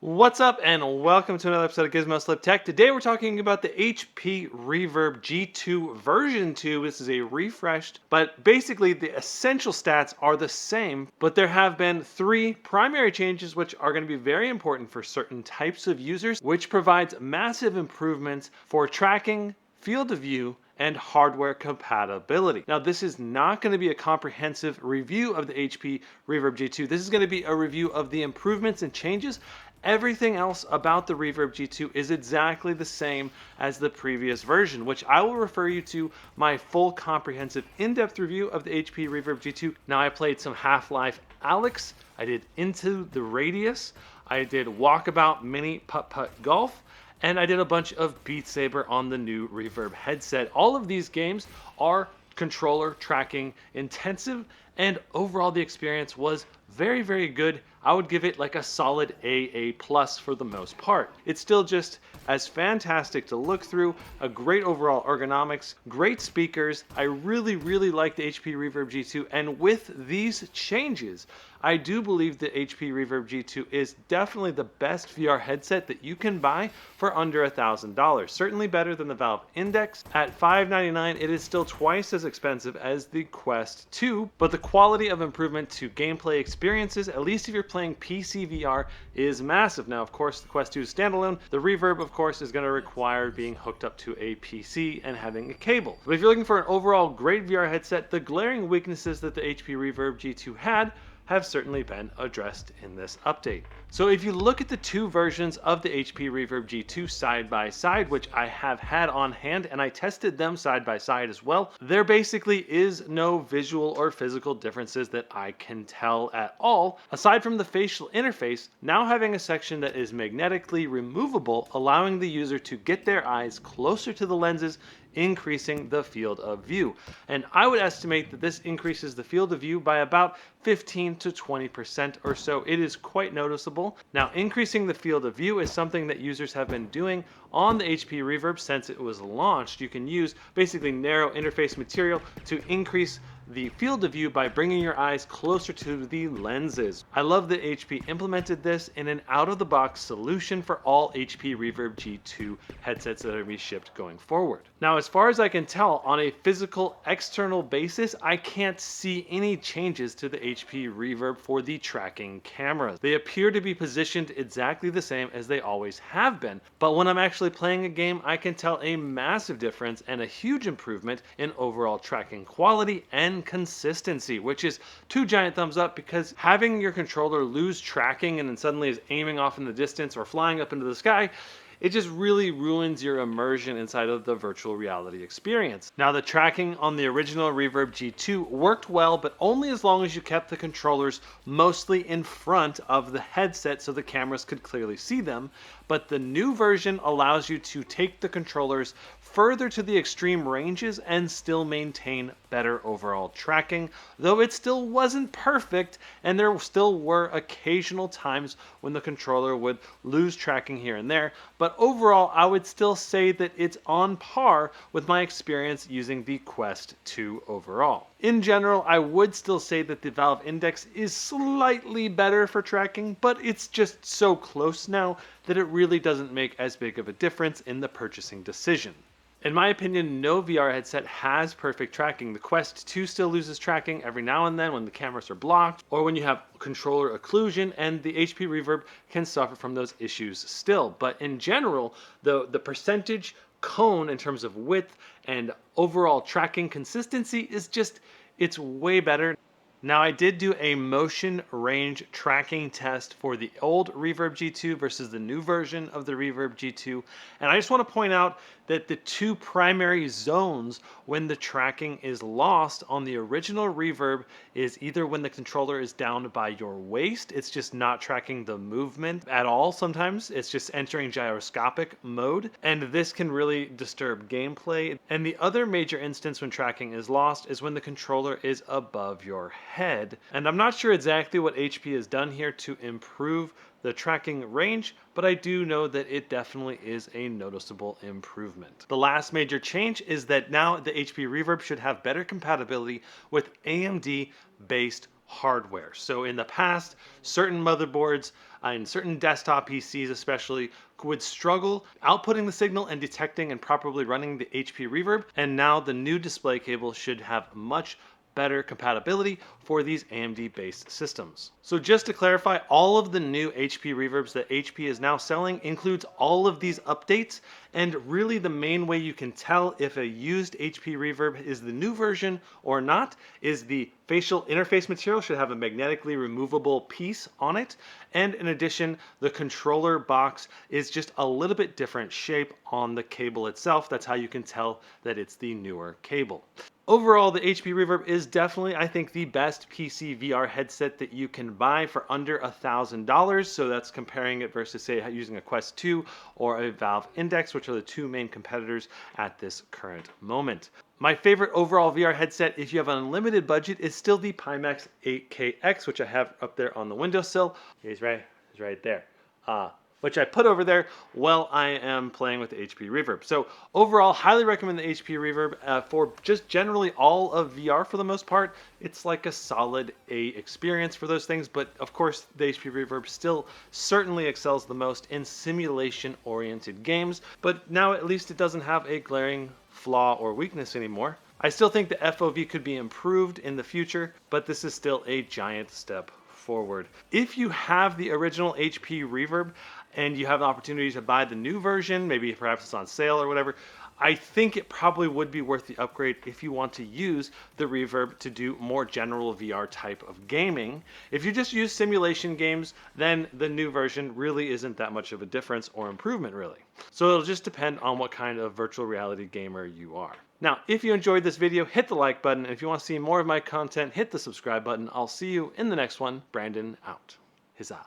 What's up and welcome to another episode of Gizmo Slip Tech. Today we're talking about the HP Reverb G2 version 2. This is a refreshed, but basically the essential stats are the same, but there have been three primary changes which are going to be very important for certain types of users, which provides massive improvements for tracking, field of view, and hardware compatibility. Now, this is not going to be a comprehensive review of the HP Reverb G2. This is going to be a review of the improvements and changes. Everything else about the Reverb G2 is exactly the same as the previous version, which I will refer you to my full comprehensive in-depth review of the HP Reverb G2. Now, I played some Half-Life Alyx, I did Into the Radius, I did Walkabout Mini Putt-Putt Golf, and I did a bunch of Beat Saber on the new Reverb headset. All of these games are controller tracking intensive, and overall the experience was very, very good. I would give it like a solid AA+ for the most part. It's still just as fantastic to look through, a great overall ergonomics, great speakers. I really, really like the HP Reverb G2, and with these changes, I do believe the HP Reverb G2 is definitely the best VR headset that you can buy for under $1,000. Certainly better than the Valve Index. At $599, it is still twice as expensive as the Quest 2, but the quality of improvement to gameplay experiences, at least if you're playing PC VR, is massive. Now, of course, the Quest 2 is standalone. The Reverb, of course, is going to require being hooked up to a PC and having a cable. But if you're looking for an overall great VR headset, the glaring weaknesses that the HP Reverb G2 had have certainly been addressed in this update. So if you look at the two versions of the HP Reverb G2 side by side, which I have had on hand and I tested them side by side as well, there basically is no visual or physical differences that I can tell at all, aside from the facial interface now having a section that is magnetically removable, allowing the user to get their eyes closer to the lenses, increasing the field of view. And I would estimate that this increases the field of view by about 15 to 20% or so. It is quite noticeable. Now, increasing the field of view is something that users have been doing on the HP Reverb since it was launched. You can use basically narrow interface material to increase the field of view by bringing your eyes closer to the lenses. I love that HP implemented this in an out-of-the-box solution for all HP Reverb G2 headsets that are to be shipped going forward. Now, as far as I can tell, on a physical external basis, I can't see any changes to the HP Reverb for the tracking cameras. They appear to be positioned exactly the same as they always have been, but when I'm actually playing a game, I can tell a massive difference and a huge improvement in overall tracking quality and consistency, which is two giant thumbs up, because having your controller lose tracking and then suddenly is aiming off in the distance or flying up into the sky, it just really ruins your immersion inside of the virtual reality experience. Now, the tracking on the original Reverb G2 worked well, but only as long as you kept the controllers mostly in front of the headset so the cameras could clearly see them. But the new version allows you to take the controllers further to the extreme ranges and still maintain better overall tracking, though it still wasn't perfect, and there still were occasional times when the controller would lose tracking here and there. But overall, I would still say that it's on par with my experience using the Quest 2 overall. In general, I would still say that the Valve Index is slightly better for tracking, but it's just so close now that it really doesn't make as big of a difference in the purchasing decision. In my opinion, no VR headset has perfect tracking. The Quest 2 still loses tracking every now and then when the cameras are blocked or when you have controller occlusion, and the HP Reverb can suffer from those issues still. But in general, the percentage cone in terms of width and overall tracking consistency is just, it's way better. Now, I did do a motion range tracking test for the old Reverb G2 versus the new version of the Reverb G2, and I just want to point out that the two primary zones when the tracking is lost on the original Reverb is either when the controller is down by your waist, it's just not tracking the movement at all sometimes, it's just entering gyroscopic mode, and this can really disturb gameplay. And the other major instance when tracking is lost is when the controller is above your head. And I'm not sure exactly what HP has done here to improve the tracking range, but I do know that it definitely is a noticeable improvement. The last major change is that now the HP Reverb should have better compatibility with AMD-based hardware. So in the past, certain motherboards and certain desktop PCs especially would struggle outputting the signal and detecting and properly running the HP Reverb, and now the new display cable should have much better compatibility for these AMD based systems. So just to clarify, all of the new HP Reverbs that HP is now selling includes all of these updates, and really the main way you can tell if a used HP Reverb is the new version or not is the facial interface material should have a magnetically removable piece on it, and in addition the controller box is just a little bit different shape on the cable itself. That's how you can tell that it's the newer cable. Overall, the HP Reverb is definitely, I think, the best PC VR headset that you can buy for under $1,000. So that's comparing it versus, say, using a Quest 2 or a Valve Index, which are the two main competitors at this current moment. My favorite overall VR headset, if you have an unlimited budget, is still the Pimax 8KX, which I have up there on the windowsill. He's right there. Which I put over there while I am playing with the HP Reverb. So overall, highly recommend the HP Reverb for just generally all of VR for the most part. It's like a solid A experience for those things, but of course the HP Reverb still certainly excels the most in simulation-oriented games, but now at least it doesn't have a glaring flaw or weakness anymore. I still think the FOV could be improved in the future, but this is still a giant step forward. If you have the original HP Reverb and you have the opportunity to buy the new version, maybe perhaps it's on sale or whatever, I think it probably would be worth the upgrade if you want to use the Reverb to do more general VR type of gaming. If you just use simulation games, then the new version really isn't that much of a difference or improvement really. So it'll just depend on what kind of virtual reality gamer you are. Now, if you enjoyed this video, hit the like button. And if you want to see more of my content, hit the subscribe button. I'll see you in the next one. Brandon out. Huzzah.